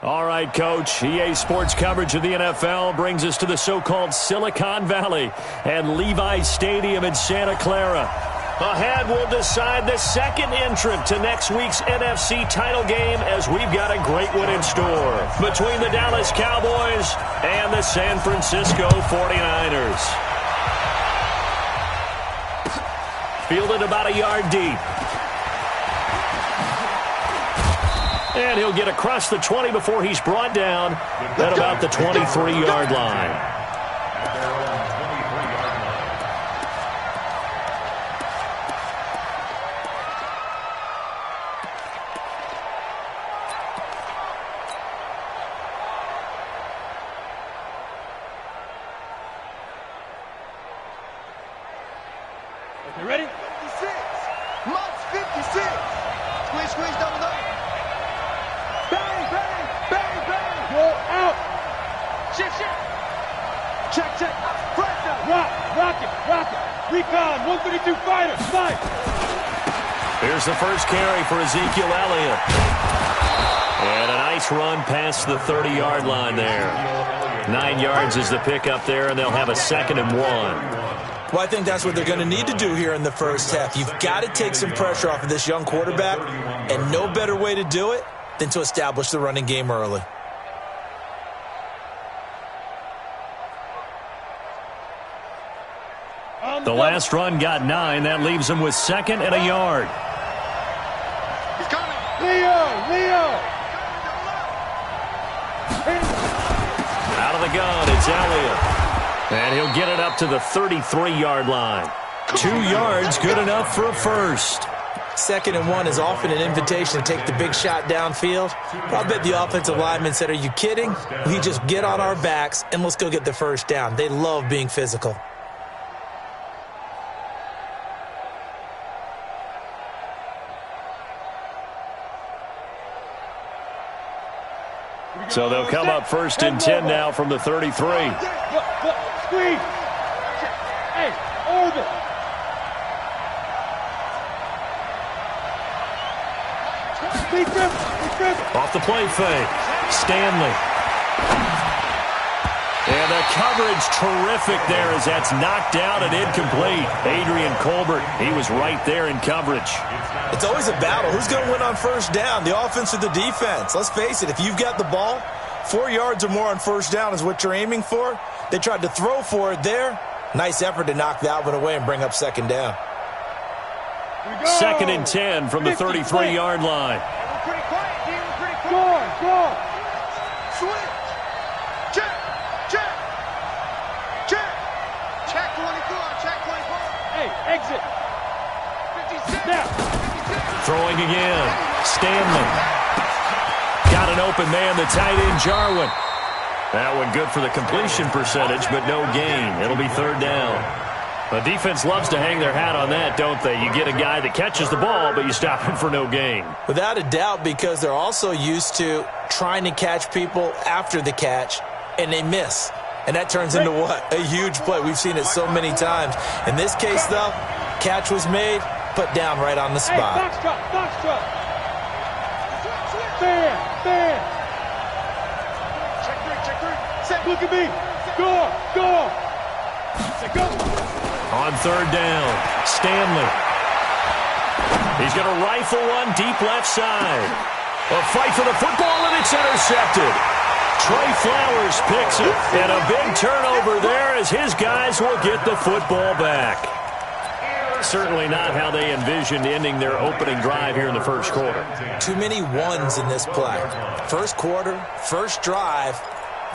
All right, Coach. EA Sports coverage of the NFL brings us to the so-called Silicon Valley and Levi's Stadium in Santa Clara. Ahead, we'll decide the second entrant to next week's NFC title game as we've got a great one in store between the Dallas Cowboys and the San Francisco 49ers. Fielded about a yard deep. And he'll get across the 20 before he's brought down at about the 23-yard line. You ready? 56. Must 56. Squeeze, squeeze, double, double. Bang, bang, bang, bang. Roll out. Shift, shift. Check, check. Press out. Rock it, rock it. Recon, 132 fighter. Fight. Here's the first carry for Ezekiel Elliott. And a nice run past the 30-yard line there. 9 yards is the pickup there, and they'll have a 2nd and 1. Well, I think that's what they're going to need to do here in the first half. You've got to take some pressure off of this young quarterback, and no better way to do it than to establish the running game early. The last run got 9. That leaves him with 2nd and a yard. He's coming. Leo. Out of the gun, it's Elliott. And he'll get it up to the 33-yard line. 2 yards, good enough for a first. 2nd and 1 is often an invitation to take the big shot downfield. I bet the offensive lineman said, are you kidding? We just get on our backs and let's go get the first down. They love being physical. So they'll come up 1st and 10 now from the 33. Squeeze. Hey, orbit. Off the play fake. Stanley. And the coverage terrific there as that's knocked down and incomplete. Adrian Colbert, he was right there in coverage. It's always a battle. Who's going to win on first down, the offense or the defense? Let's face it, if you've got the ball, 4 yards or more on first down is what you're aiming for. They tried to throw for it there. Nice effort to knock that one away and bring up 2nd down. 2nd and 10 from the 33-yard line. We're pretty quiet, D. We're pretty quiet. Go on. Switch. Check. Check. Check. Check 24. Check 24. Hey, exit. 56. Now. Throwing again. Stanley. Got an open man, the tight end, Jarwin. That one good for the completion percentage, but no gain. It'll be 3rd down. The defense loves to hang their hat on that, don't they? You get a guy that catches the ball, but you stop him for no gain. Without a doubt, because they're also used to trying to catch people after the catch, and they miss. And that turns into what? A huge play. We've seen it so many times. In this case, though, catch was made, put down right on the spot. Hey, box truck. Fair. Check 3. Set, look at me. Go. Set, go. On 3rd down, Stanley. He's going to rifle one deep left side. A fight for the football, and it's intercepted. Trey Flowers picks it, and a big turnover there as his guys will get the football back. Certainly not how they envisioned ending their opening drive here in the first quarter. Too many ones in this play. First quarter, first drive,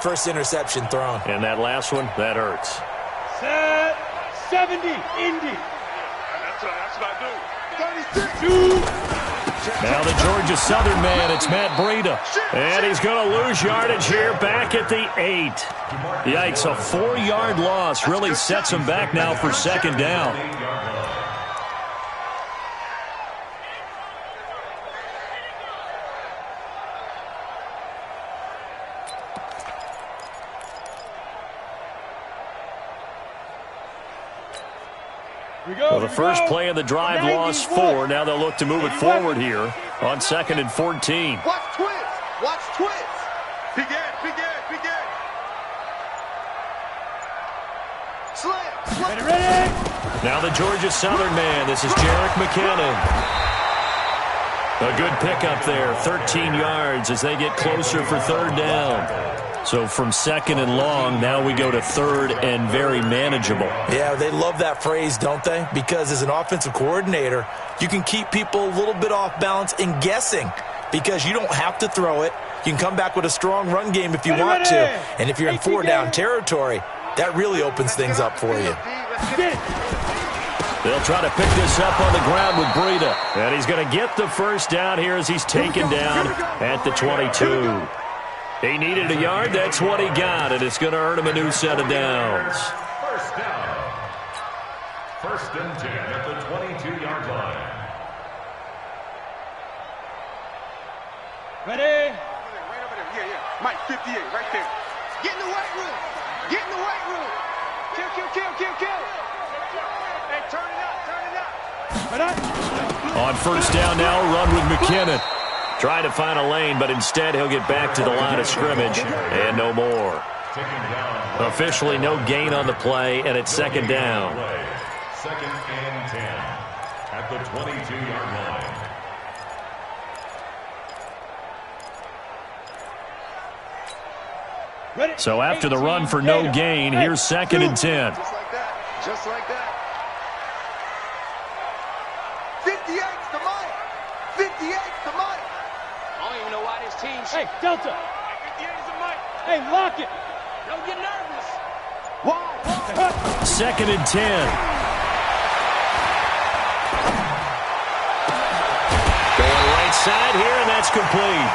first interception thrown. And that last one, that hurts. Set 70, Indy. That's what I do. 32. Now the Georgia Southern man, it's Matt Breida. And he's going to lose yardage here back at the 8. Yikes, a 4-yard loss really sets him back now for 2nd down. Well, the first play of the drive lost 4. Now they'll look to move it forward here on 2nd and 14. Watch twist. Ready, ready. Now the Georgia Southern man. This is Jerick McKinnon. A good pickup there. 13 yards as they get closer for third down. So from second and long, now we go to third and very manageable. Yeah, they love that phrase, don't they? Because as an offensive coordinator, you can keep people a little bit off balance and guessing because you don't have to throw it. You can come back with a strong run game if you want to. And if you're in four-down territory, that really opens things up for you. They'll try to pick this up on the ground with Breida. And he's going to get the first down here as he's taken down at the 22. He needed a yard. That's what he got, and it's going to earn him a new set of downs. First down. First and 10 at the 22-yard line. Ready? Right over there. Yeah. Mike, 58, right there. Get in the weight room. Get in the weight room. Kill. Hey, turn it up. On first down now, run with McKinnon. Trying to find a lane, but instead he'll get back to the line of scrimmage and no more. Officially no gain on the play, and it's second down. Second and 10 at the 22-yard line. So after the run for no gain, here's second and 10. Just like that. Just like that. 58's the money. 58's the money. I don't even know why this team... Hey, Delta. 58 is the money. Hey, lock it. Don't get nervous. Why? Second and 10. Going right side here, and that's complete.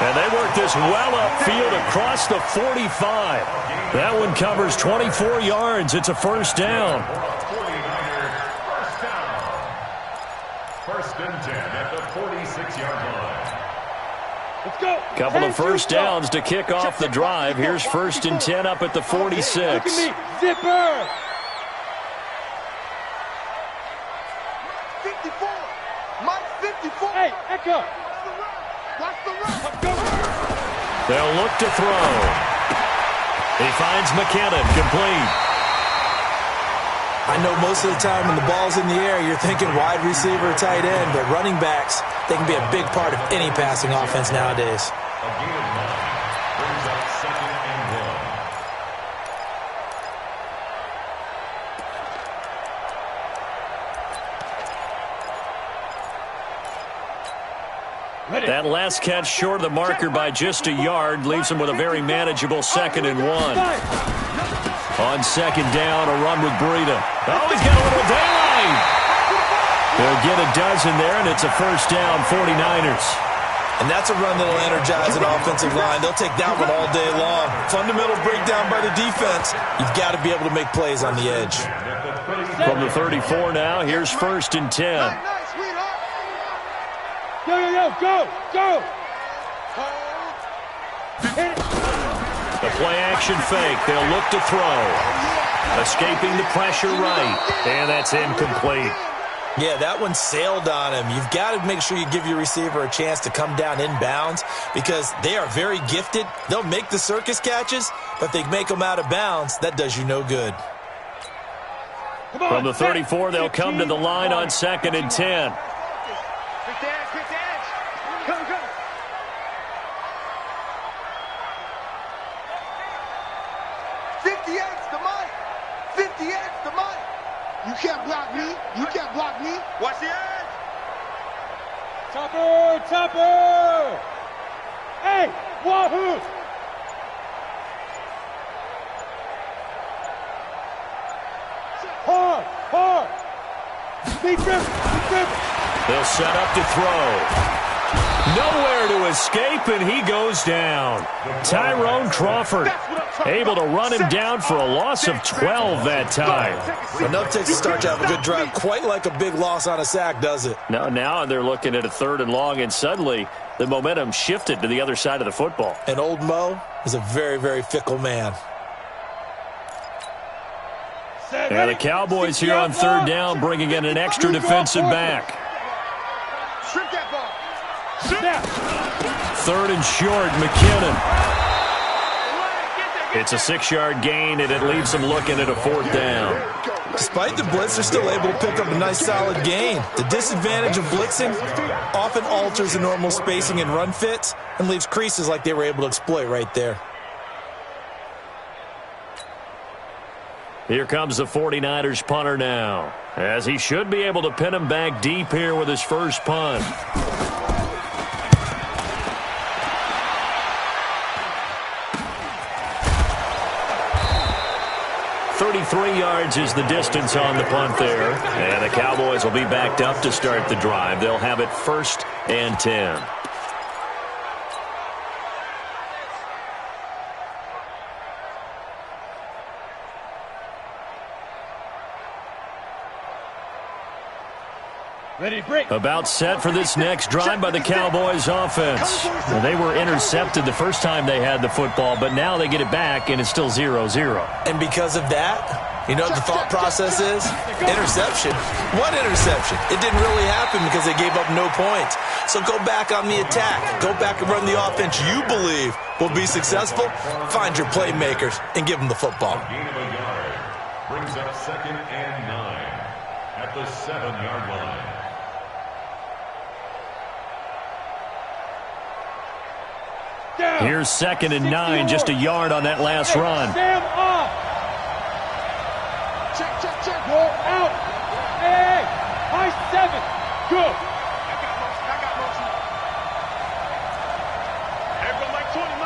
And they work this well upfield across the 45. That one covers 24 yards. It's a first down. First and 10 at the 46-yard line. Let's go. Couple of first downs to kick off the drive. Here's first and 10 up at the 46. Look at me. Zipper. 54. Mike 54. Hey, Echo. Watch the run. Let's go. They'll look to throw. He finds McKinnon, complete. I know most of the time when the ball's in the air, you're thinking wide receiver, tight end, but running backs, they can be a big part of any passing offense nowadays. A gain of 9 brings up second and 1. That last catch short of the marker by just a yard leaves him with a very manageable second and 1. On second down, a run with Breida. Oh, he's got a little daylight. They'll get a dozen there, and it's a first down, 49ers. And that's a run that'll energize an offensive line. They'll take that one all day long. Fundamental breakdown by the defense. You've got to be able to make plays on the edge. From the 34 now, here's first and 10. Go. Hit it. The play-action fake. They'll look to throw. Escaping the pressure right. And that's incomplete. Yeah, that one sailed on him. You've got to make sure you give your receiver a chance to come down inbounds because they are very gifted. They'll make the circus catches, but they make them out of bounds. That does you no good. From the 34, they'll come to the line on second and 10. Quick dash. Go. 58's the money. 58's the money. You can't block me. Watch the edge. Topper. Hey, wahoo. Hard. Be driven. They'll set up to throw. Nowhere to escape, and he goes down. Tyrone Crawford able to run him down for a loss of 12 that time. Enough takes to start to have a good drive. Quite like a big loss on a sack, does it? Now they're looking at a third and long, and suddenly the momentum shifted to the other side of the football. And old Mo is a very, very fickle man. And the Cowboys here on third down bringing in an extra defensive back. Strip that ball. Third and short, McKinnon. It's a 6-yard gain, and it leaves them looking at a 4th down. Despite the blitz, they're still able to pick up a nice solid gain. The disadvantage of blitzing often alters the normal spacing and run fits and leaves creases like they were able to exploit right there. Here comes the 49ers punter now, as he should be able to pin him back deep here with his first punt. 33 yards is the distance on the punt there. And the Cowboys will be backed up to start the drive. They'll have it 1st and 10. Ready to break. About set for this next drive by the Cowboys offense. Well, they were intercepted the first time they had the football, but now they get it back, and it's still 0-0. And because of that, you know what the thought process is? Interception. What interception? It didn't really happen because they gave up no points. So go back on the attack. Go back and run the offense you believe will be successful. Find your playmakers and give them the football. Gain of a yard brings up 2nd and 9 at the 7-yard line. Here's 2nd and 9, just a yard on that last run. Sam off. Check, check, check. Roll out. Hey, high 7. Good. I got motion. Everyone, Mike 20.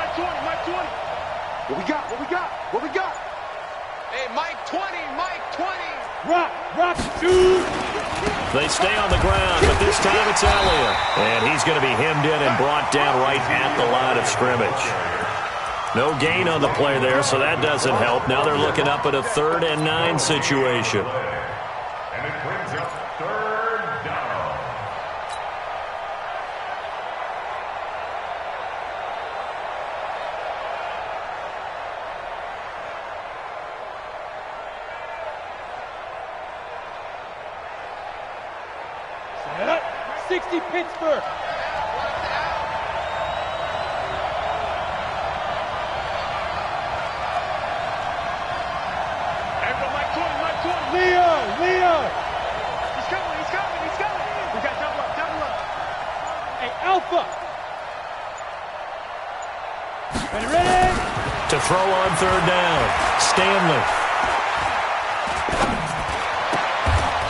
What we got? Hey, Mike 20. Rock, 2. They stay on the ground, but this time it's Elliott. And he's going to be hemmed in and brought down right at the line of scrimmage. No gain on the play there, so that doesn't help. Now they're looking up at a 3rd and 9 situation. And it brings up 3rd down. Set up. 60 Pittsburgh. Leo! He's coming! We got double up! Hey, Alpha! Ready? To throw on 3rd down, Stanley.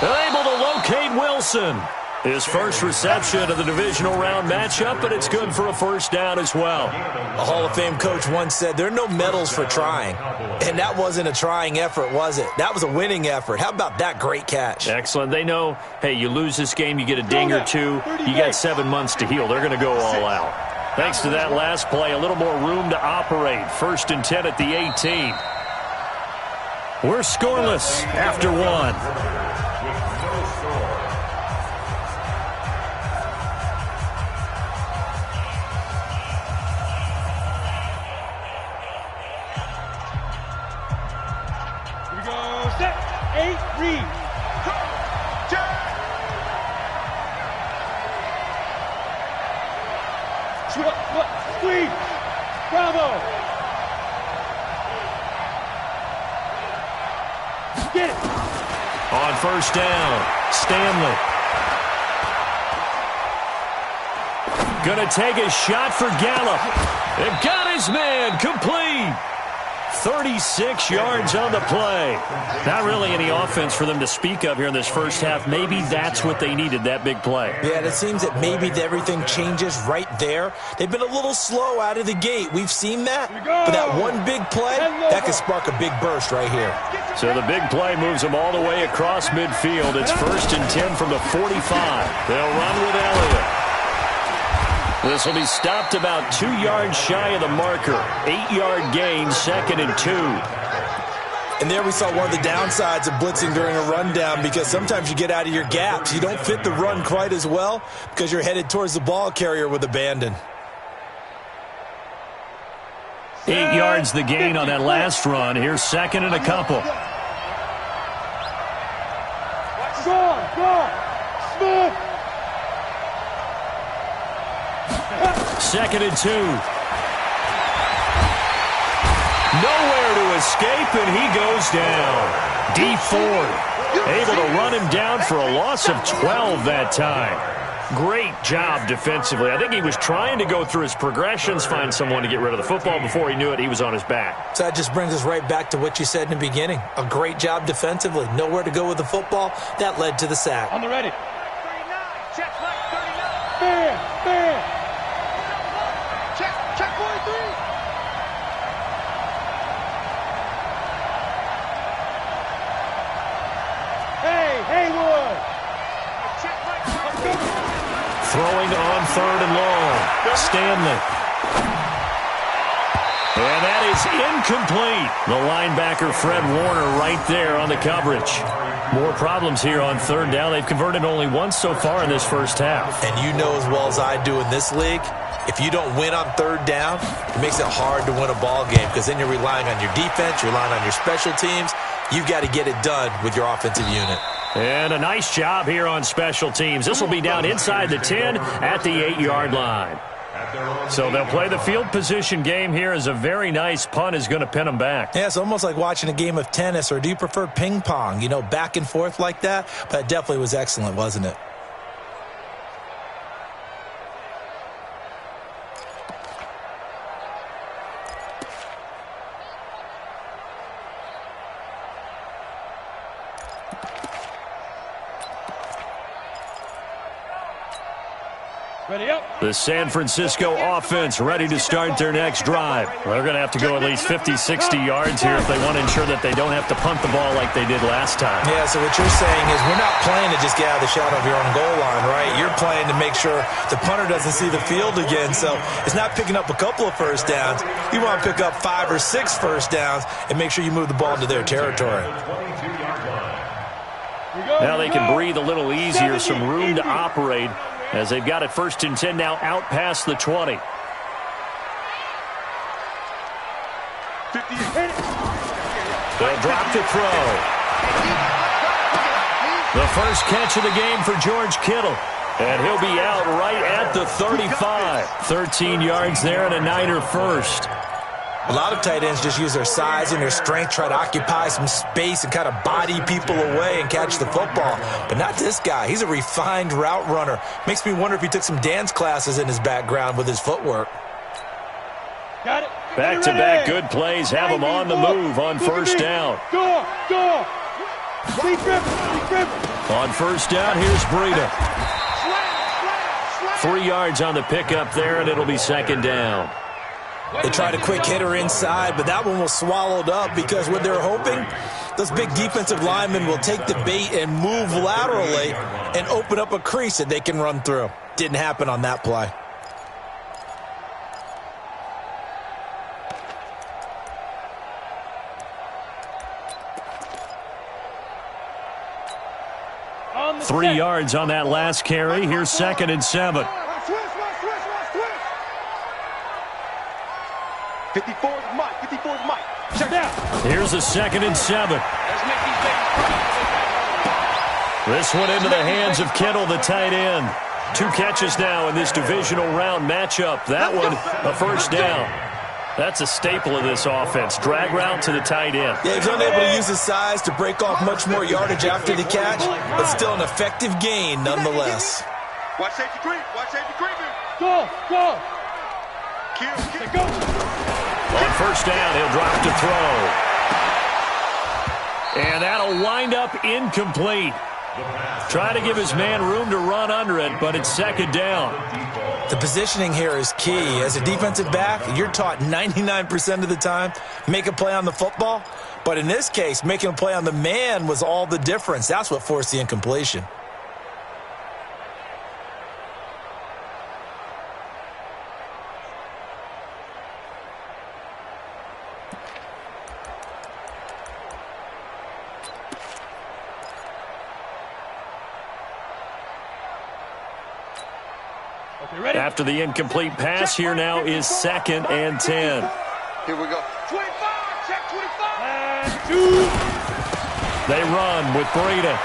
Able to locate Wilson. His first reception of the divisional round matchup, but it's good for a 1st down as well. A Hall of Fame coach once said, there are no medals for trying. And that wasn't a trying effort, was it? That was a winning effort. How about that great catch? Excellent. They know, hey, you lose this game, you get a ding or 2, you got 7 months to heal. They're going to go all out. Thanks to that last play, a little more room to operate. 1st and 10 at the 18. We're scoreless after 1. Squeeze! Bravo! Get it! On 1st down, Stanley. Gonna take a shot for Gallup. And got his man complete. 36 yards on the play. Not really any offense for them to speak of here in this first half. Maybe that's what they needed, that big play. Yeah, it seems that maybe everything changes right there. They've been a little slow out of the gate. We've seen that. But that one big play, that could spark a big burst right here. So the big play moves them all the way across midfield. It's 1st and 10 from the 45. They'll run with Elliott. This will be stopped about 2 yards shy of the marker. 8-yard gain, 2nd and 2. And there we saw one of the downsides of blitzing during a rundown, because sometimes you get out of your gaps. You don't fit the run quite as well because you're headed towards the ball carrier with abandon. 8 yards the gain on that last run. Here's 2nd and a couple. Go! Smith! 2nd and 2. Nowhere to escape, and he goes down. Deep forward. Able to run him down for a loss of 12 that time. Great job defensively. I think he was trying to go through his progressions, find someone to get rid of the football. Before he knew it, he was on his back. So that just brings us right back to what you said in the beginning. A great job defensively. Nowhere to go with the football. That led to the sack. On the ready. 39. Check right, 39. Fair. Check 43. Haywood. Throwing on 3rd and long. Stanley. And that is incomplete. The linebacker, Fred Warner, right there on the coverage. More problems here on 3rd down. They've converted only once so far in this first half. And you know as well as I do in this league, if you don't win on 3rd down, it makes it hard to win a ball game because then you're relying on your defense, you're relying on your special teams. You've got to get it done with your offensive unit. And a nice job here on special teams. This will be down inside the 10 at the 8-yard line. So they'll play the field position game here as a very nice punt is going to pin them back. Yeah, it's almost like watching a game of tennis, or do you prefer ping pong? You know, back and forth like that? But it definitely was excellent, wasn't it? Ready up. The San Francisco offense ready to start their next drive. They're going to have to go at least 50, 60 yards here if they want to ensure that they don't have to punt the ball like they did last time. Yeah, so what you're saying is we're not playing to just get out of the shadow of your own goal line, right? You're playing to make sure the punter doesn't see the field again. So it's not picking up a couple of first downs. You want to pick up 5 or 6 first downs and make sure you move the ball into their territory. Now they can breathe a little easier, some room to operate as they've got it 1st and 10 now out past the 20. 50. They'll drop to throw. The first catch of the game for George Kittle. And he'll be out right at the 35. 13 yards there and a Niner first. A lot of tight ends just use their size and their strength, try to occupy some space and kind of body people away and catch the football. But not this guy. He's a refined route runner. Makes me wonder if he took some dance classes in his background with his footwork. Got it. Back-to-back good plays have him on the move on 1st down. Go. On 1st down, here's Breida. 3 yards on the pickup there, and it'll be 2nd down. They tried a quick hitter inside, but that one was swallowed up because what they're hoping, those big defensive linemen will take the bait and move laterally and open up a crease that they can run through. Didn't happen on that play. On 3 yards on that last carry. Here's 2nd and 7. 54 is Mike. Check down. Here's a 2nd and 7. This one into the hands of Kittle, the tight end. 2 catches now in this divisional round matchup. That one, a 1st down. That's a staple of this offense. Drag route to the tight end. Yeah, he's unable to use his size to break off much more yardage after the catch, but still an effective gain nonetheless. Watch safety creep. Go. Kill. On 1st down, he'll drop to throw. And that'll wind up incomplete. Try to give his man room to run under it, but it's 2nd down. The positioning here is key. As a defensive back, you're taught 99% of the time, make a play on the football. But in this case, making a play on the man was all the difference. That's what forced the incompletion. After the incomplete pass, here now is 2nd and 10. Here we go. 25. Check 25. They run with Breida.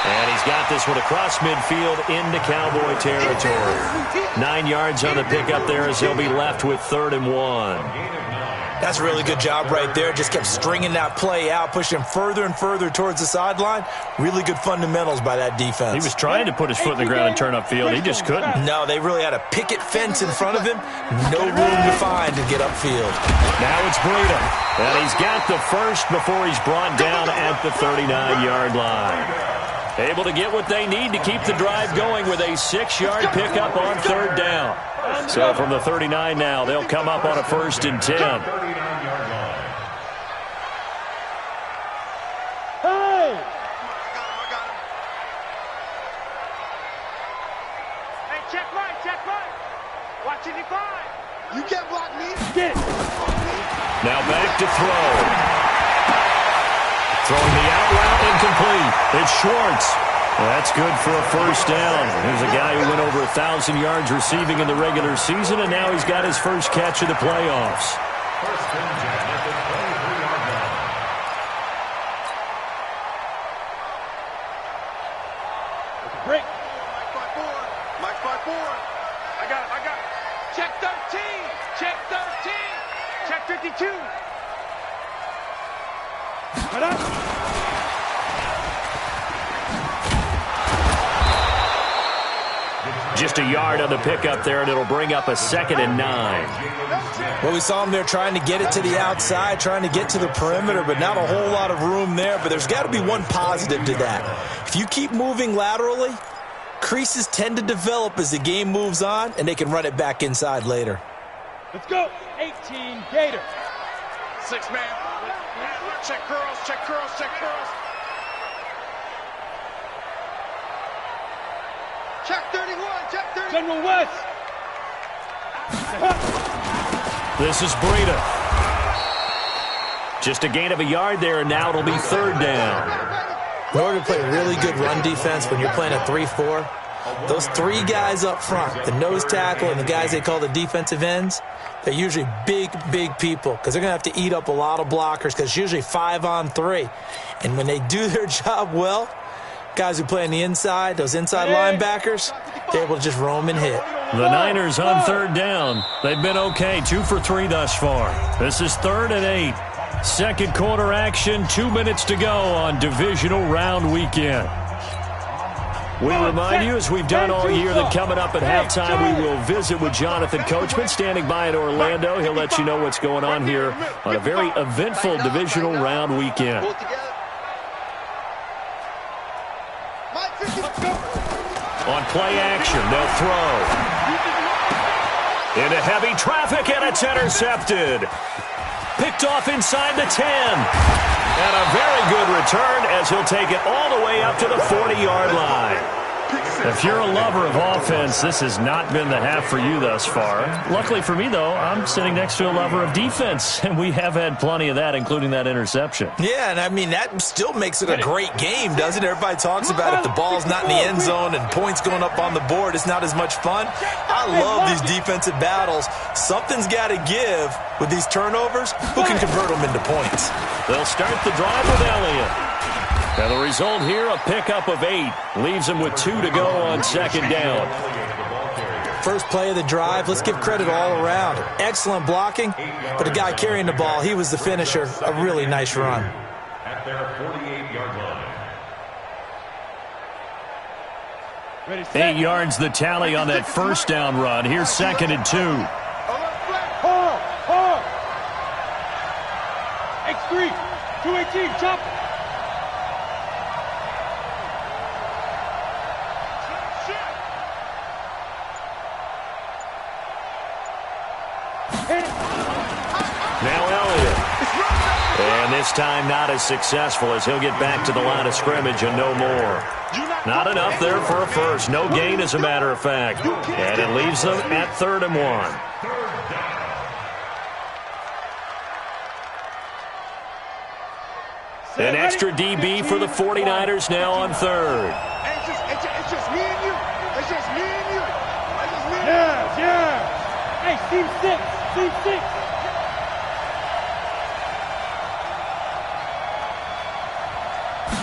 And he's got this one across midfield into Cowboy territory. 9 yards on the pickup there as he'll be left with 3rd and 1. That's a really good job right there. Just kept stringing that play out, pushing him further and further towards the sideline. Really good fundamentals by that defense. He was trying to put his foot in the ground and turn upfield. He just couldn't. No, they really had a picket fence in front of him. No room to find and get upfield. Now it's Breida. And he's got the first before he's brought down at the 39-yard line. Able to get what they need to keep the drive going with a 6-yard pickup on 3rd down. So from the 39 now, they'll come up on a 1st and 10. Hey! Hey, check right. Watch it, define. You can't block me. Get it. Now back to throw. Throwing the out route incomplete. It's Schwartz. That's good for a 1st down. There's a guy who went over 1,000 yards receiving in the regular season, and now he's got his first catch of the playoffs. 1st and 10 at the 23-yard line. Break. Mike 5-4. I got it. Check 13. Check 52. Cut up. Just a yard on the pickup there, and it'll bring up a 2nd and 9. Well, we saw him there trying to get it to the outside, trying to get to the perimeter, but not a whole lot of room there. But there's got to be one positive to that. If you keep moving laterally, creases tend to develop as the game moves on, and they can run it back inside later. Let's go. 18 Gator. 6 man. Check curls. Check 31. General West. This is Breida. Just a gain of a yard there, and now it'll be 3rd down. In order to play really good run defense when you're playing a 3-4, those 3 guys up front, the nose tackle and the guys they call the defensive ends, they're usually big people because they're going to have to eat up a lot of blockers because it's usually 5-on-3. And when they do their job well, guys who play on the inside, those inside linebackers, they're able to just roam and hit. The Niners on 3rd down. They've been okay, 2 for 3 thus far. This is 3rd and 8. 2nd quarter action, 2 minutes to go on divisional round weekend. We remind you, as we've done all year, that coming up at halftime, we will visit with Jonathan Coachman, standing by in Orlando. He'll let you know what's going on here on a very eventful divisional round weekend. On play action, they'll throw. Into heavy traffic, and it's intercepted. Picked off inside the 10. And a very good return as he'll take it all the way up to the 40-yard line. If you're a lover of offense, this has not been the half for you thus far. Luckily for me, though, I'm sitting next to a lover of defense, and we have had plenty of that, including that interception. Yeah, and I mean, that still makes it a great game, doesn't it? Everybody talks about if the ball's not in the end zone and points going up on the board, it's not as much fun. I love these defensive battles. Something's got to give with these turnovers. Who can convert them into points? They'll start the drive with Elliott. And the result here, a pickup of 8. Leaves him with 2 to go on 2nd down. First play of the drive, let's give credit all around. Excellent blocking, but the guy carrying the ball, he was the finisher. A really nice run. At their 48-yard line. 8 yards the tally on that first down run. Here's 2nd and 2. X3, 218, chop. Now Elliott. And this time not as successful as he'll get back to the line of scrimmage and no more. Not enough there for a first. No gain, as a matter of fact. And it leaves them at 3rd and 1. An extra DB for the 49ers now on 3rd. It's just me and you. It's just me and you. Yeah. Hey, team 6.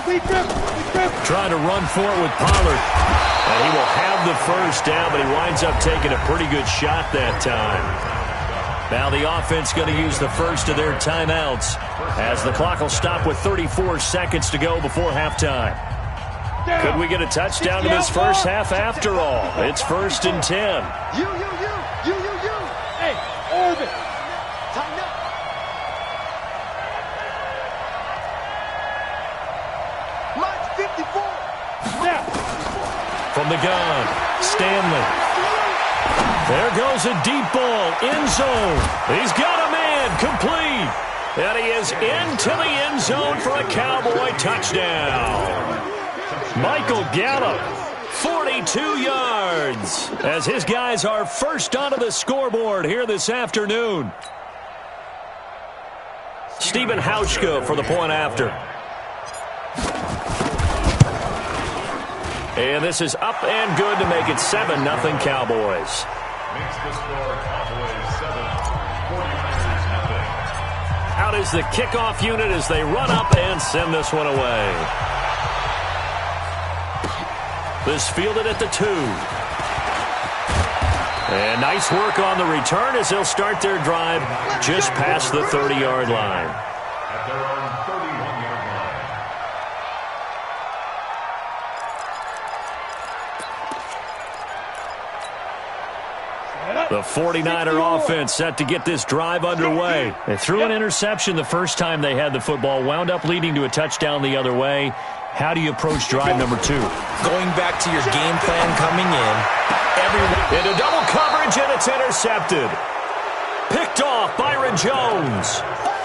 Sleep him. Trying to run for it with Pollard. And he will have the first down, but he winds up taking a pretty good shot that time. Now the offense going to use the first of their timeouts as the clock will stop with 34 seconds to go before halftime. Could we get a touchdown in this first half after all? It's 1st and 10. You. Hey, orbit. Tighten up. March 54. Now. From the gun, Stanley. There goes a deep ball, end zone. He's got a man, complete. And he is into the end zone for a Cowboy touchdown. Michael Gallup, 42 yards, as his guys are first onto the scoreboard here this afternoon. Stephen Hauschka for the point after. And this is up and good to make it 7-0 Cowboys. Makes the score Cowboys 7, 49ers nothing. Out is the kickoff unit as they run up and send this one away. This fielded at the 2. And nice work on the return as they'll start their drive just past the 30-yard line. At their own 31-yard line. The 49er offense set to get this drive underway. They threw an interception the first time they had the football, wound up leading to a touchdown the other way. How do you approach drive number 2? Going back to your game plan coming in. Into double coverage, and it's intercepted. Picked off Byron Jones.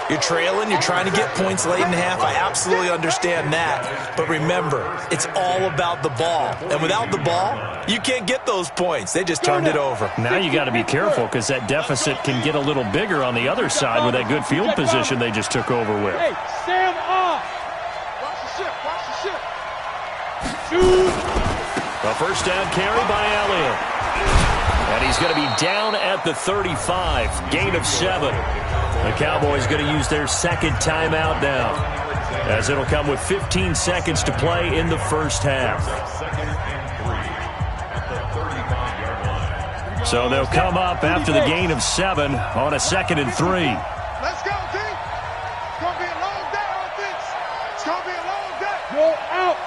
You're trailing, you're trying to get points late in half. I absolutely understand that. But remember, it's all about the ball. And without the ball, you can't get those points. They just turned it over. Now you got to be careful because that deficit can get a little bigger on the other side with that good field position they just took over with. Hey, stand off. Watch the ship. Shoot. A first down carry by Elliott. And he's going to be down at the 35. Gain of 7. The Cowboys going to use their second timeout now, as it'll come with 15 seconds to play in the first half. So they'll come up after the gain of 7 on a 2nd and 3. Let's go, team. It's going to be a long day, offense. It's going to be a long day. Roll out.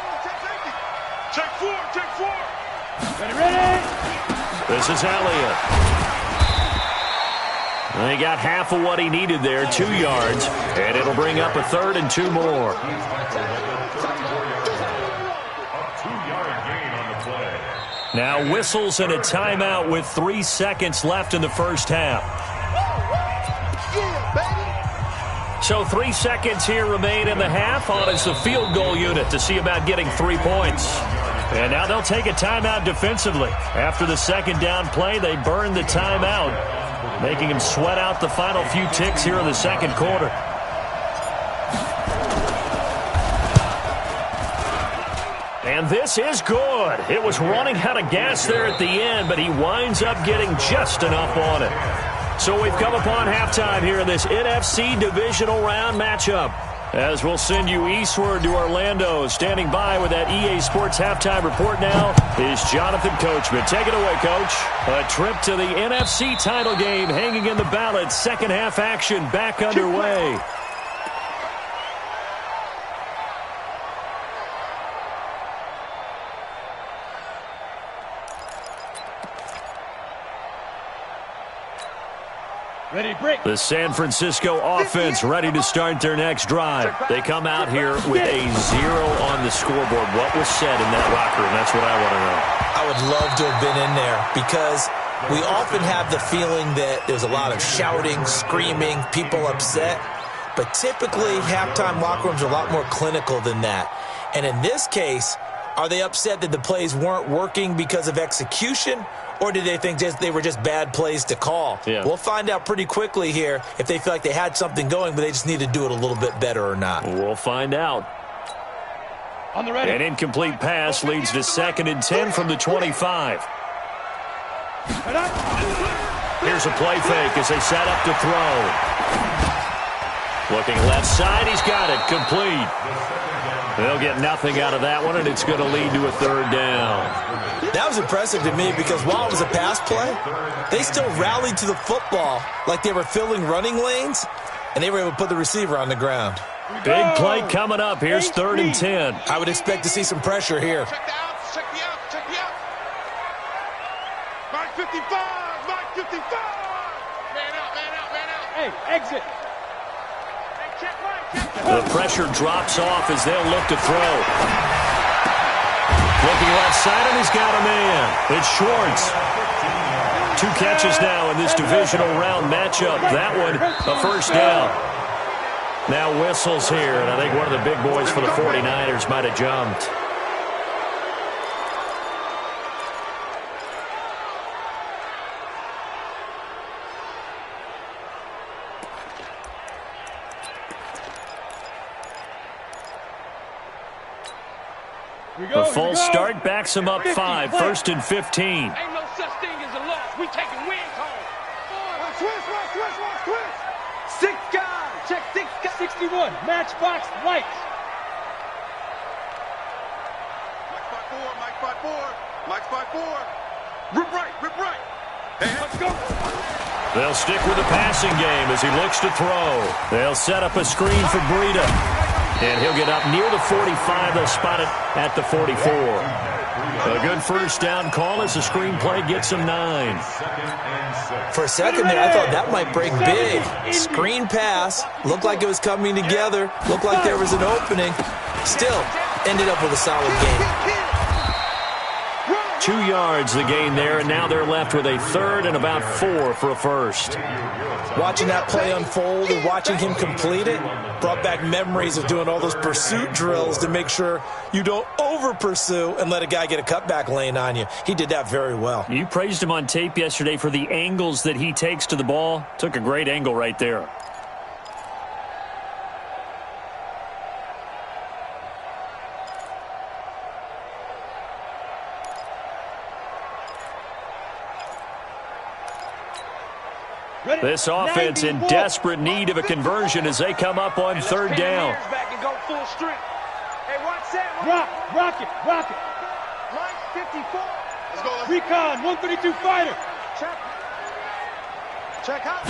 Check 4. Ready. This is Elliott. He got half of what he needed there, 2 yards, and it'll bring up a 3rd and 2 more. A 2-yard gain on the play. Now whistles and a timeout with 3 seconds left in the first half. Yeah, baby. So 3 seconds here remain in the half on as the field goal unit to see about getting 3 points. And now they'll take a timeout defensively. After the second down play, they burn the timeout, making him sweat out the final few ticks here in the second quarter. And this is good. It was running out of gas there at the end, but he winds up getting just enough on it. So we've come upon halftime here in this NFC divisional round matchup, as we'll send you eastward to Orlando. Standing by with that EA Sports halftime report now is Jonathan Coachman. Take it away, Coach. A trip to the NFC title game hanging in the balance. Second half action back underway. Ready, break. The San Francisco offense ready to start their next drive. They come out here with a 0 on the scoreboard. What was said in that locker room? That's what I want to know. I would love to have been in there because we often have the feeling that there's a lot of shouting, screaming, people upset. But typically, halftime locker rooms are a lot more clinical than that. And in this case, are they upset that the plays weren't working because of execution? Or did they think they were just bad plays to call? Yeah. We'll find out pretty quickly here if they feel like they had something going, but they just need to do it a little bit better or not. We'll find out. On the ready. An incomplete pass leads to 2nd and 10 from the 25. Here's a play fake as they set up to throw. Looking left side, he's got it. Complete. They'll get nothing out of that one, and it's going to lead to a third down. That was impressive to me because while it was a pass play, they still rallied to the football like they were filling running lanes, and they were able to put the receiver on the ground. Big play coming up. Here's 3rd and 10. I would expect to see some pressure here. Check the outs, check the outs, check the outs. Mark 55, Mark 55. Man out, man out, man out. Hey, exit. Hey, check right, check. The pressure drops off as they'll look to throw. Looking left side, and he's got a man. It's Schwartz. 2 catches now in this divisional round matchup. That one, a first down. Now whistles here, and I think one of the big boys for the 49ers might have jumped. The full start backs him up 5, 1st and 15. Ain't no such thing as a loss. We taking wins home. Twist. 6 guys. Check 6 guys. 61. Matchbox lights. Mike spot 4. Rip right. Hey, let's go. They'll stick with the passing game as he looks to throw. They'll set up a screen for Breida. And he'll get up near the 45. They'll spot it at the 44. A good first down call as the screen play gets him 9. For a second there, I thought that might break big. Screen pass. Looked like it was coming together. Looked like there was an opening. Still, ended up with a solid game. 2 yards the gain there, and now they're left with a 3rd and about 4 for a first. Watching that play unfold and watching him complete it brought back memories of doing all those pursuit drills to make sure you don't over-pursue and let a guy get a cutback lane on you. He did that very well. You praised him on tape yesterday for the angles that he takes to the ball. Took a great angle right there. This offense in desperate need of a conversion as they come up on 3rd down. Rock it. Line 54. Let's go. Recon, 132 fighter. Check out.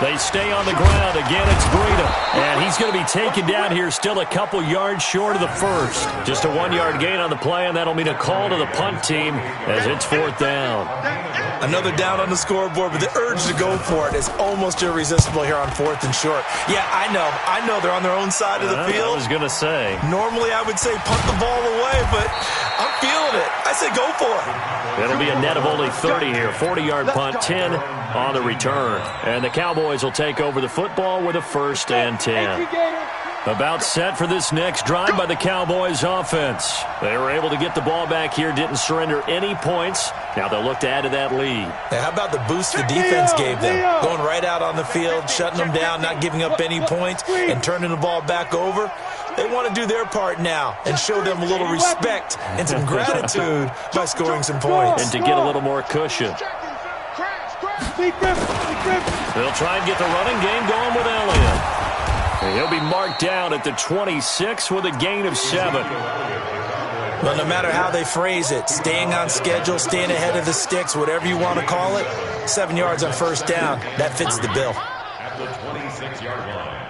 They stay on the ground. Again, it's Breida. And he's going to be taken down here still a couple yards short of the first. Just a 1-yard gain on the play, and that'll mean a call to the punt team as it's 4th down. Another down on the scoreboard, but the urge to go for it is almost irresistible here on 4th and short. Yeah, I know they're on their own side of the field. I was going to say. Normally I would say punt the ball away, but I'm feeling it. I say go for it. It'll be a net of only 30 here. 40-yard punt, 10 on the return. And the Cowboys will take over the football with a 1st and 10. About set for this next drive by the Cowboys offense. They were able to get the ball back here, didn't surrender any points. Now they'll look to add to that lead. Now, how about the boost the defense gave them? Going right out on the field, shutting them down, not giving up any points, and turning the ball back over. They want to do their part now and show them a little respect and some gratitude by scoring some points. And to get a little more cushion. They'll try and get the running game going with Elliott. And he'll be marked down at the 26 with a gain of 7. Well, no matter how they phrase it, staying on schedule, staying ahead of the sticks, whatever you want to call it, 7 yards on 1st down, that fits the bill. At the 26-yard line.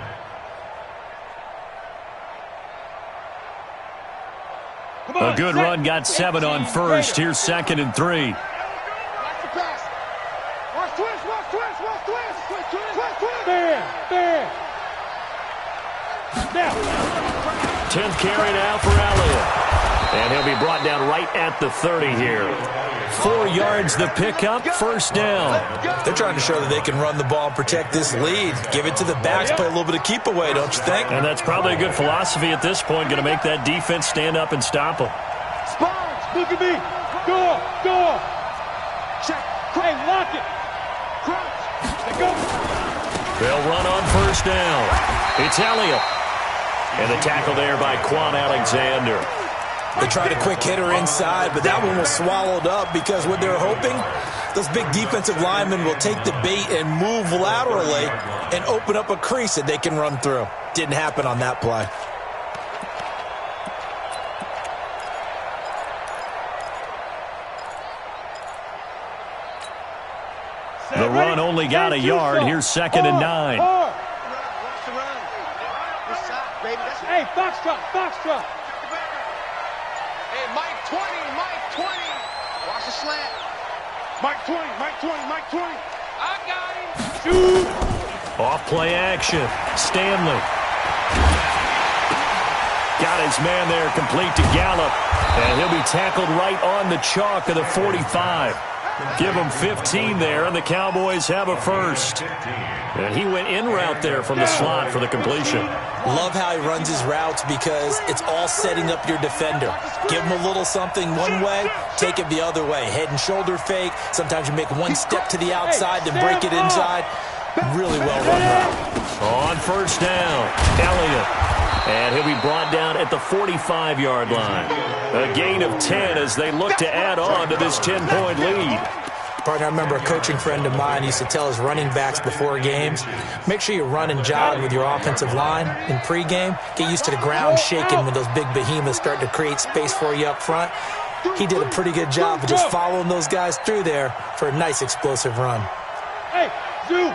A good run got 7 on 1st. Here's 2nd and 3. There. 10th carry now for Elliott. And he'll be brought down right at the 30 here. 4 yards the pickup, 1st down. They're trying to show that they can run the ball and protect this lead. Give it to the backs, play a little bit of keep away, don't you think? And that's probably a good philosophy at this point, going to make that defense stand up and stop them. Sponge, look at me. Go. Check. Hey, lock it. Crunch. They go. They'll run on 1st down. It's Elliott. And the tackle there by Quan Alexander. They tried a quick hitter inside, but that one was swallowed up because what they were hoping, Those big defensive linemen will take the bait and move laterally and open up a crease that they can run through. Didn't happen on that play. The run only got a yard. Here's 2nd and 9. Hey, Foxtrot, Foxtrot. Hey, Mike 20, Mike 20. Watch the slant. Mike 20, Mike 20, Mike 20. I got him. Shoot. Off play action. Stanley. Got his man there, complete to Gallup. And he'll be tackled right on the chalk of the 45. Give him 15 there, and the Cowboys have a first. And he went in route there from the slot for the completion. Love how he runs his routes because it's all setting up your defender. Give him a little something one way, take it the other way. Head and shoulder fake. Sometimes you make one step to the outside, then break it inside. Really well run route. On first down, Elliott. And he'll be brought down at the 45-yard line. A gain of 10 as they look to add on to this 10-point lead. Partner, I remember a coaching friend of mine used to tell his running backs before games, make sure you run and jog with your offensive line in pregame. Get used to the ground shaking when those big behemoths start to create space for you up front. He did a pretty good job of just following those guys through there for a nice explosive run. Hey, Zoo.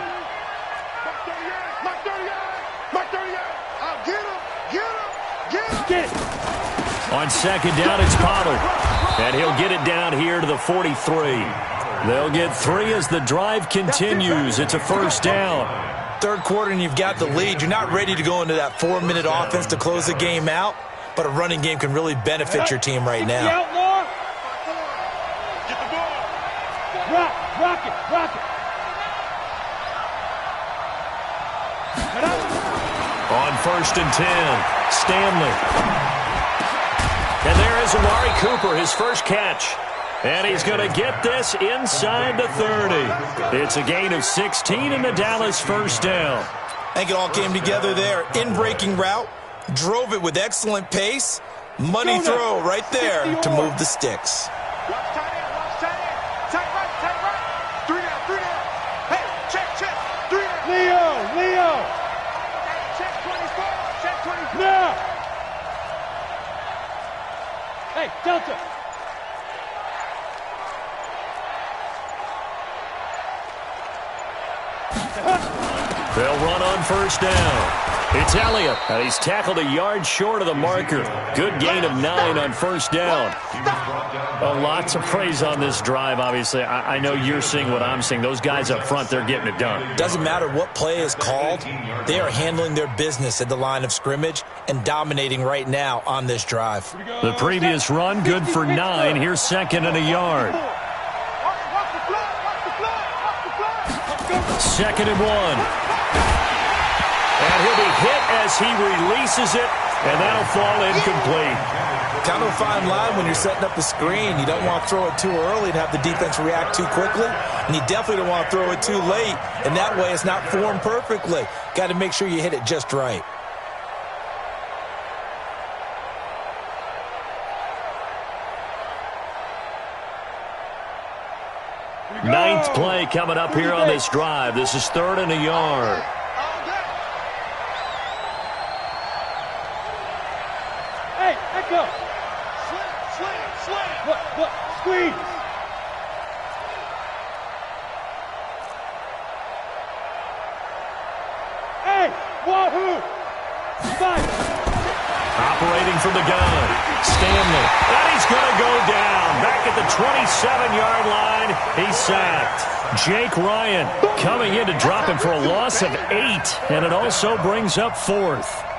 Get it. On 2nd down, it's Pollard. And he'll get it down here to the 43. They'll get 3 as the drive continues. It's a first down. Third quarter and you've got the lead. You're not ready to go into that 4-minute offense to close the game out, but a running game can really benefit your team right now. Get the ball. Rock it, rock it. On 1st and 10, Stanley. And there is Amari Cooper, his first catch. And he's going to get this inside the 30. It's a gain of 16 and the Dallas first down. I think it all came together there. In-breaking route, drove it with excellent pace. Money throw right there to move the sticks. Watch tight end, watch tight end. Tight right. 3 down, 3 down. Hey, check, 3 down. Leo. Check 24, check 24. No. Hey, Delta. They'll run on first down. It's Elliott, and he's tackled a yard short of the marker. Good gain of 9 on first down. Lots of praise on this drive, obviously. I know you're seeing what I'm seeing. Those guys up front, they're getting it done. Doesn't matter what play is called. They are handling their business at the line of scrimmage and dominating right now on this drive. The previous run, good for 9. Here's 2nd and a yard. 2nd and 1. And he'll be hit as he releases it, and that'll fall incomplete. Kind of a fine line when you're setting up a screen. You don't want to throw it too early and have the defense react too quickly, and you definitely don't want to throw it too late, and that way it's not formed perfectly. Got to make sure you hit it just right. Ninth play coming up here on this drive. This is 3rd and a yard. Hey, echo. Slant. What? Squeeze. Hey, wahoo. Fight. Operating from the gun, Stanley. And he's going to go down. Back at the 27-yard line, he's sacked. Jake Ryan coming in to drop him for a loss of 8, and it also brings up 4th.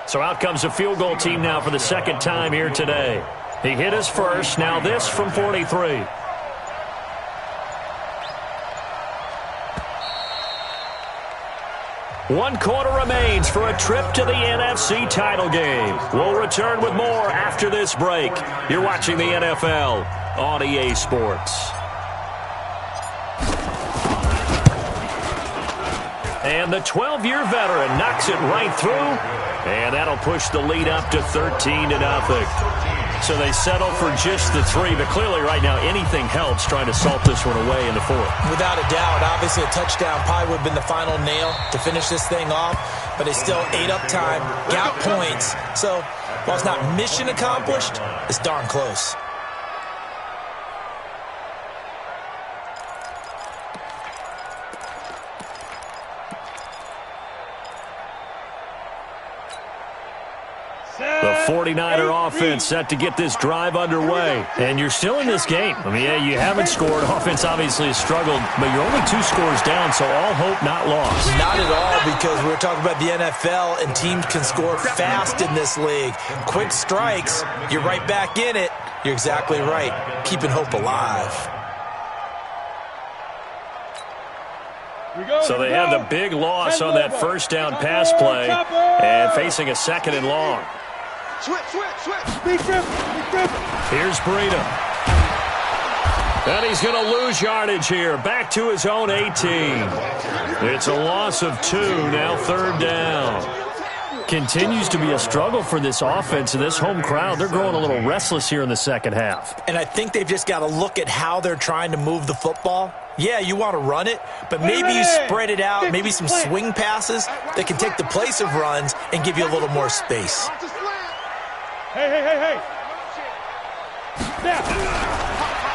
So out comes the field goal team now for the 2nd time here today. He hit his first, now this from 43. 1 quarter remains for a trip to the NFC title game. We'll return with more after this break. You're watching the NFL on EA Sports. And the 12-year veteran knocks it right through, and that'll push the lead up to 13-0. So they settle for just the 3, but clearly right now anything helps trying to salt this one away in the 4th. Without a doubt, obviously a touchdown probably would have been the final nail to finish this thing off, but they still ate up time, got points. So while it's not mission accomplished, it's darn close. The 49er offense set to get this drive underway. And you're still in this game. I mean, yeah, you haven't scored. Offense obviously has struggled, but you're only 2 scores down, so all hope not lost. Not at all, because we're talking about the NFL, and teams can score fast in this league. Quick strikes, you're right back in it. You're exactly right. Keeping hope alive. So they had the big loss on that first down pass play and facing a 2nd and long. Switch. Big grip. Here's Breida. And he's going to lose yardage here. Back to his own 18. It's a loss of 2, now 3rd down. Continues to be a struggle for this offense and this home crowd. They're growing a little restless here in the second half. And I think they've just got to look at how they're trying to move the football. Yeah, you want to run it, but maybe you spread it out, maybe some swing passes that can take the place of runs and give you a little more space. Hey.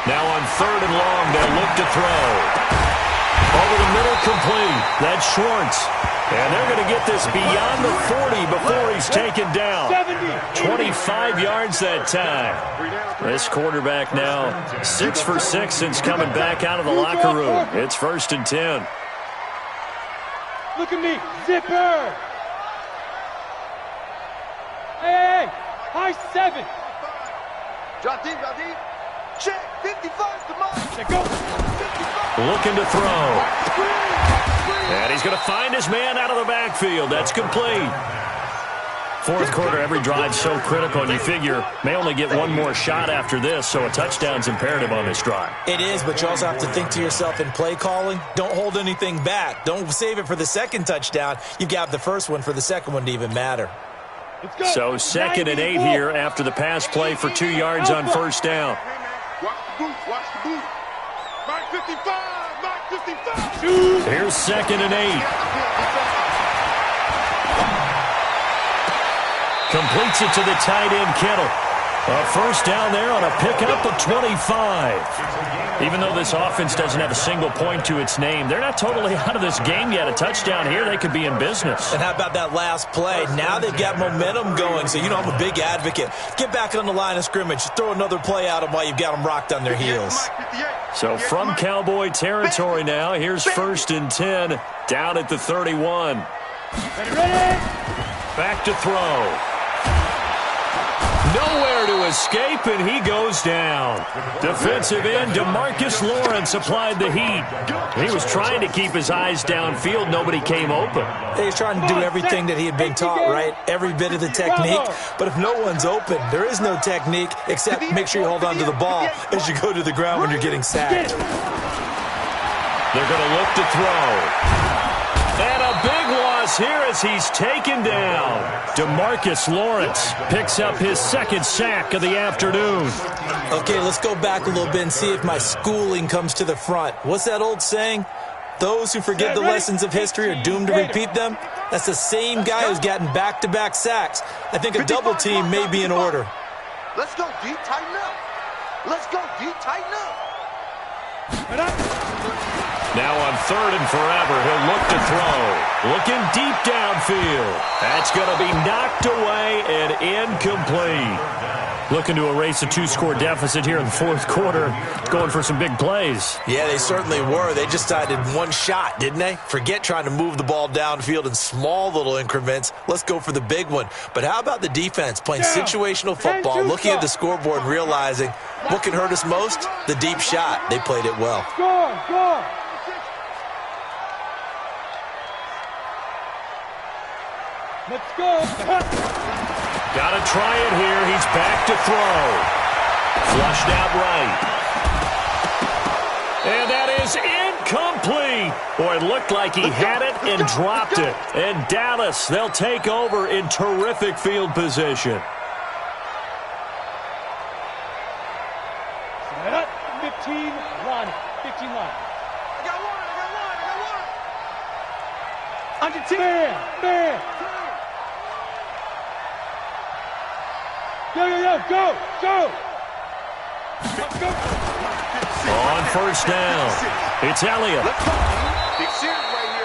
Now on 3rd and long, they'll look to throw. Over the middle, complete. That's Schwartz. And they're going to get this beyond the 40 before he's taken down. 25 yards that time. This quarterback now 6 for 6 since coming back out of the locker room. It's 1st and 10. Look at me. Zipper. Hey. High 7. Drop deep. Check. 55. Come on. Check go. 55. Looking to throw. And he's going to find his man out of the backfield. That's complete. 4th quarter, every drive so critical, and you figure may only get one more shot after this, so a touchdown's imperative on this drive. It is, but you also have to think to yourself in play calling, don't hold anything back. Don't save it for the 2nd touchdown. You've got the 1st one for the 2nd one to even matter. So 2nd and 8 here after the pass play for 2 yards on 1st down. Watch the boot. Mark 55. Here's 2nd and 8. Completes it to the tight end, Kittle. A 1st down there on a pickup of 25. Even though this offense doesn't have a single point to its name, they're not totally out of this game yet. A touchdown here, they could be in business. And how about that last play? Now they've got momentum going, so you know I'm a big advocate. Get back on the line of scrimmage. Throw another play at them while you've got them rocked on their heels. So from Cowboy territory now, here's 1st and 10, down at the 31. Back to throw. Nowhere to escape, and he goes down. Defensive end DeMarcus Lawrence applied the heat. He was trying to keep his eyes downfield. Nobody came open. He was trying to do everything that he had been taught, right? Every bit of the technique. But if no one's open, there is no technique except make sure you hold on to the ball as you go to the ground when you're getting sacked. They're going to look to throw. And a big loss here as he's taken down. DeMarcus Lawrence picks up his 2nd sack of the afternoon. Okay, let's go back a little bit and see if my schooling comes to the front. What's that old saying? Those who forget the lessons of history are doomed to repeat them. That's the same guy who's gotten back-to-back sacks. I think a double team may be in order. Let's go deep, tighten up. Now on 3rd and forever, he'll look to throw. Looking deep downfield. That's going to be knocked away and incomplete. Looking to erase a 2-score deficit here in the 4th quarter. Going for some big plays. Yeah, they certainly were. They just decided one shot, didn't they? Forget trying to move the ball downfield in small little increments. Let's go for the big one. But how about the defense playing situational football, looking at the scoreboard and realizing what can hurt us most? The deep shot. They played it well. Score. Let's go. Got to try it here. He's back to throw. Flushed out right. And that is incomplete. Boy, it looked like he had it and dropped it. And Dallas, they'll take over in terrific field position. 15 line. 15 line. I got one. Under 10. Man. Go. On first down, it's Elliott.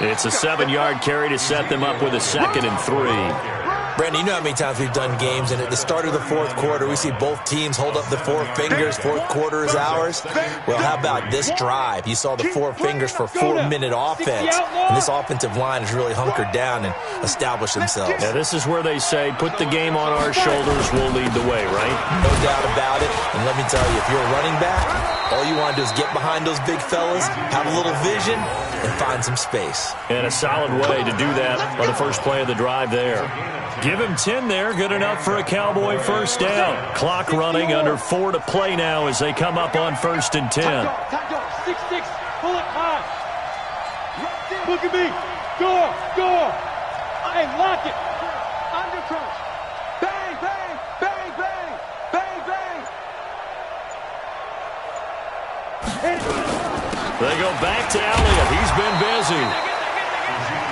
It's a 7-yard carry to set them up with a 2nd and 3. Brandon, you know how many times we've done games, and at the start of the fourth quarter, we see both teams hold up the 4 fingers. Fourth quarter is ours. Well, how about this drive? You saw the 4 fingers for 4-minute offense, and this offensive line has really hunkered down and established themselves. Yeah, this is where they say, put the game on our shoulders, we'll lead the way, right? No doubt about it. And let me tell you, if you're a running back, all you want to do is get behind those big fellas, have a little vision, and find some space. And a solid way to do that on the first play of the drive there. Give him 10 there. Good enough for a Cowboy first down. Clock running, under 4 to play now as they come up on 1st and 10. 6-6. Pull it high. Look at me. Go. Hey, lock it. Under crunch. Bang. They go back to Elliott. He's been busy.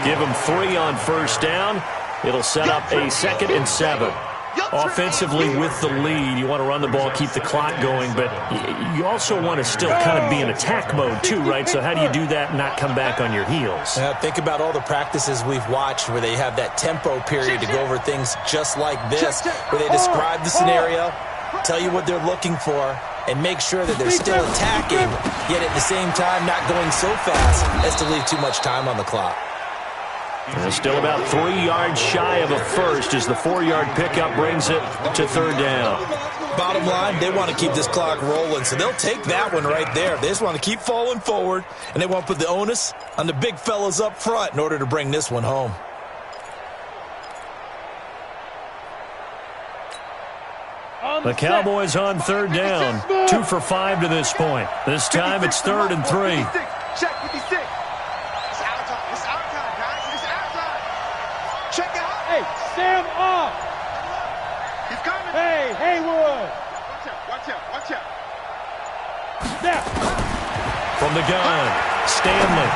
Give him 3 on first down. It'll set up a 2nd and 7. Offensively with the lead, you want to run the ball, keep the clock going, but you also want to still kind of be in attack mode too, right? So how do you do that and not come back on your heels? Think about all the practices we've watched where they have that tempo period to go over things just like this, where they describe the scenario, tell you what they're looking for, and make sure that they're still attacking, yet at the same time not going so fast as to leave too much time on the clock. Still about 3 yards shy of a first as the 4-yard pickup brings it to 3rd down. Bottom line, they want to keep this clock rolling, so they'll take that one right there. They just want to keep falling forward, and they want to put the onus on the big fellas up front in order to bring this one home. The Cowboys on 3rd down. 2 for 5 to this point. This time it's 3rd and 3. Check 56. Check it out. Hey, Sam off. He's coming. Hey, Haywood. Watch out. Snap. From the gun, Stanley.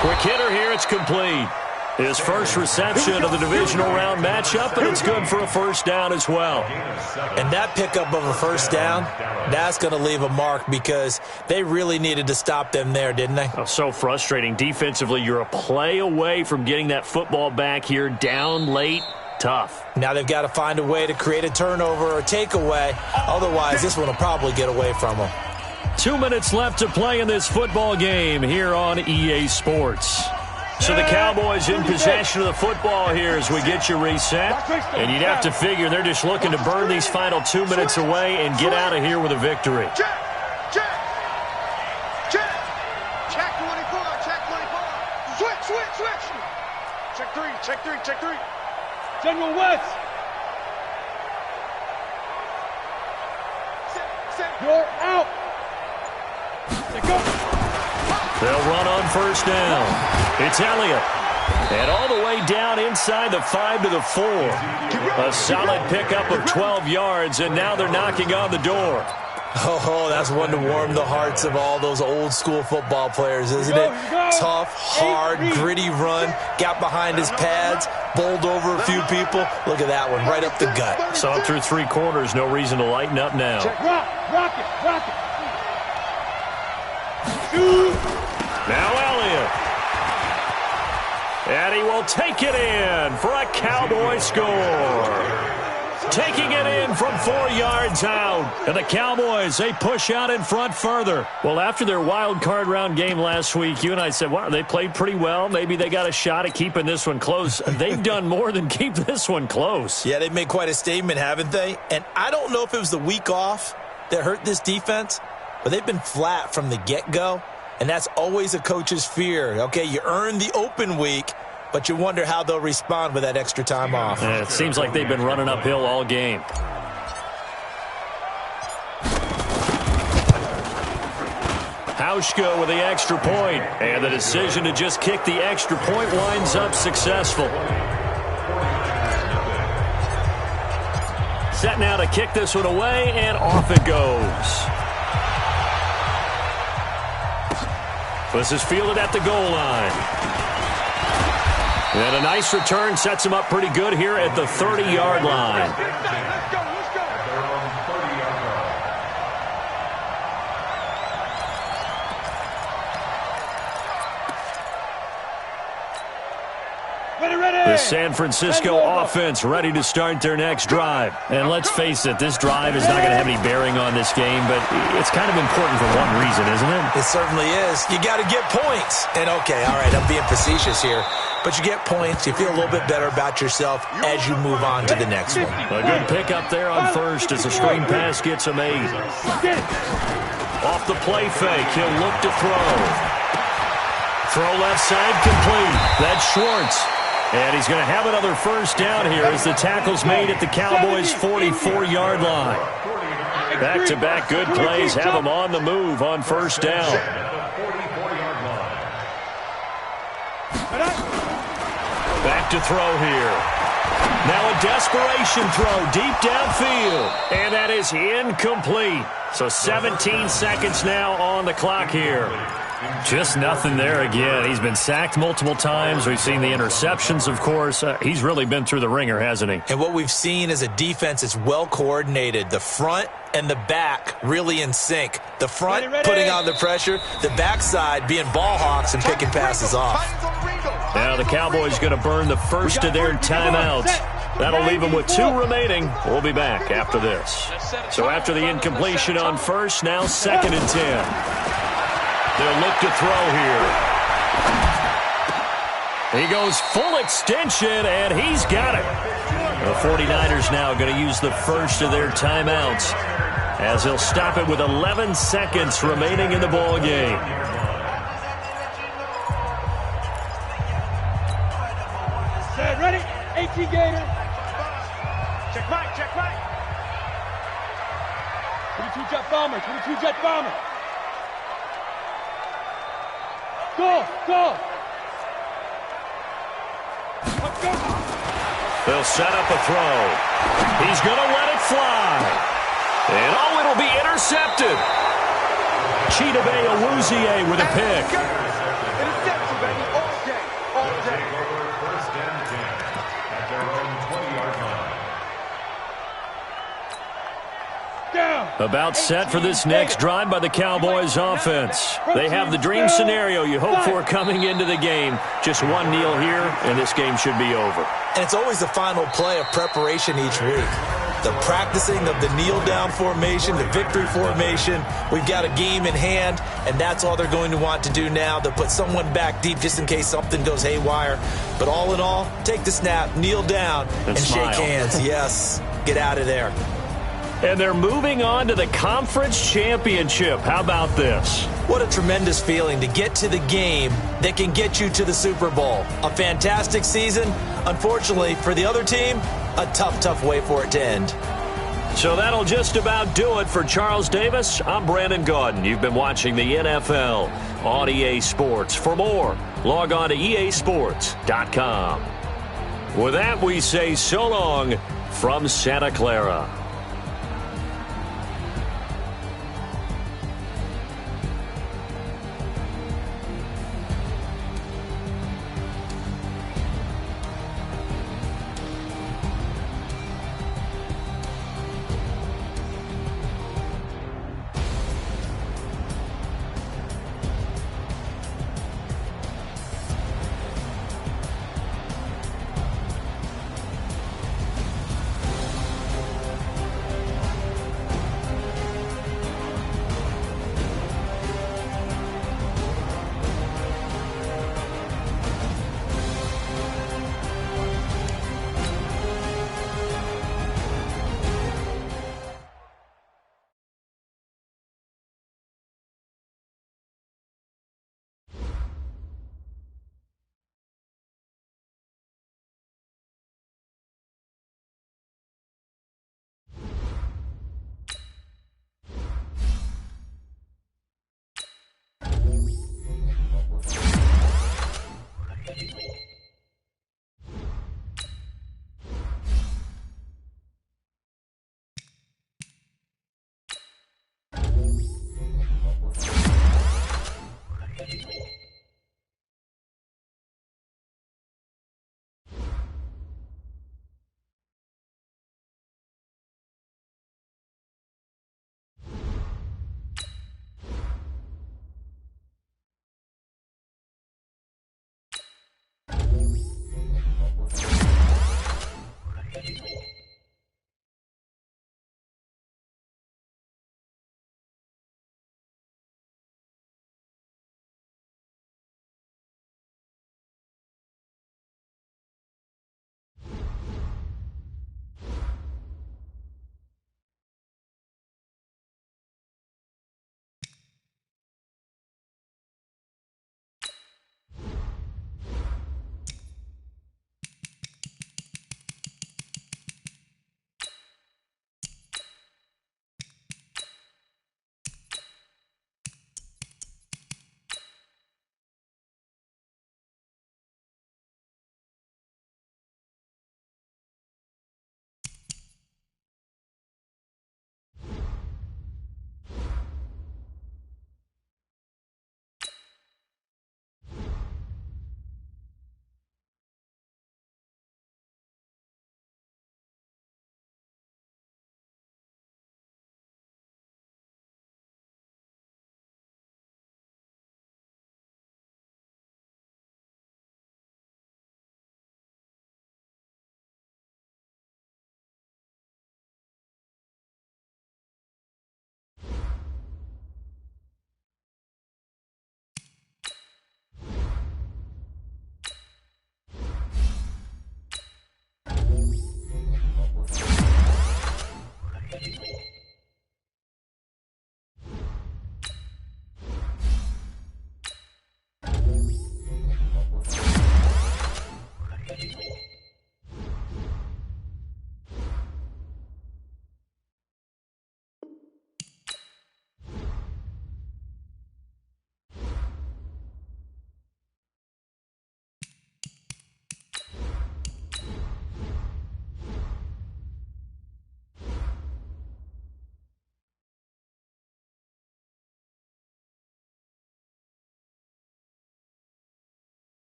Quick hitter here, it's complete. His first reception of the divisional round matchup, and it's good for a first down as well. And that pickup of a first down, that's going to leave a mark because they really needed to stop them there, didn't they? Oh, so frustrating. Defensively, you're a play away from getting that football back here, down late. Tough. Now they've got to find a way to create a turnover or takeaway. Otherwise, this one will probably get away from them. 2 minutes left to play in this football game here on EA Sports. So the Cowboys in possession of the football here as we get you reset. And you'd have to figure they're just looking to burn these final 2 minutes away and get out of here with a victory. Check 24. Switch. Check 3. General West. You're out. Go. They'll run on first down. It's Elliott. And all the way down inside the 5 to the 4. A solid pickup of 12 yards, and now they're knocking on the door. Oh, that's one to warm the hearts of all those old school football players, isn't it? Tough, hard, gritty run. Got behind his pads, bowled over a few people. Look at that one, right up the gut. Saw it through 3 quarters. No reason to lighten up now. Rock it. Now Elliott. And he will take it in for a Cowboy score. Taking it in from 4 yards out. And the Cowboys, they push out in front further. Well, after their wild card round game last week, you and I said, wow, they played pretty well. Maybe they got a shot at keeping this one close. They've done more than keep this one close. Yeah, they've made quite a statement, haven't they? And I don't know if it was the week off that hurt this defense, but they've been flat from the get-go. And that's always a coach's fear. Okay, you earn the open week, but you wonder how they'll respond with that extra time off. It seems like they've been running uphill all game. Hauschka with the extra point, and the decision to just kick the extra point winds up successful. Set now to kick this one away, and off it goes. This is fielded at the goal line. And a nice return sets him up pretty good here at the 30-yard line. The San Francisco offense ready to start their next drive. And let's face it, this drive is not going to have any bearing on this game, but it's kind of important for one reason, isn't it? It certainly is. You got to get points. And okay, all right, I'm being facetious here, but you get points, you feel a little bit better about yourself as you move on to the next one. A good pickup there on first as the screen pass gets him 8. Off the play fake, he'll look to throw. Throw left side complete. That's Schwartz. And he's going to have another first down here as the tackle's made at the Cowboys' 44-yard line. Back-to-back good plays have him on the move on first down. Back to throw here. Now a desperation throw deep downfield. And that is incomplete. So 17 seconds now on the clock here. Just nothing there again. He's been sacked multiple times. We've seen the interceptions, of course. He's really been through the ringer, hasn't he? And what we've seen is a defense that's well coordinated. The front and the back really in sync. The front putting on the pressure, the backside being ball hawks and picking passes off. Now the Cowboys going to burn the first of their timeouts. That'll leave them with 2 remaining. We'll be back after this. So after the incompletion on first, now 2nd and 10. They'll look to throw here. He goes full extension, and he's got it. The 49ers now going to use the first of their timeouts as he'll stop it with 11 seconds remaining in the ball game. Set, ready? 18 Gator. Check Mike, check Mike. 22 jet bomber, 22 jet bomber. Go, go. Let's go. They'll set up a throw. He's going to let it fly. And oh, it'll be intercepted. Chidobe Awuzie with a pick. Interception, baby. All day. All day. First and 10 at their own 20-yard line. Down. About set for this next drive by the Cowboys offense. They have the dream scenario you hope for coming into the game. Just one kneel here, and this game should be over. And it's always the final play of preparation each week. The practicing of the kneel-down formation, the victory formation. We've got a game in hand, and that's all they're going to want to do now. They'll put someone back deep just in case something goes haywire. But all in all, take the snap, kneel down, and shake hands. Yes, get out of there. And they're moving on to the conference championship. How about this? What a tremendous feeling to get to the game that can get you to the Super Bowl. A fantastic season. Unfortunately, for the other team, a tough, tough way for it to end. So that'll just about do it for Charles Davis. I'm Brandon Gaudin. You've been watching the NFL on EA Sports. For more, log on to easports.com. With that, we say so long from Santa Clara.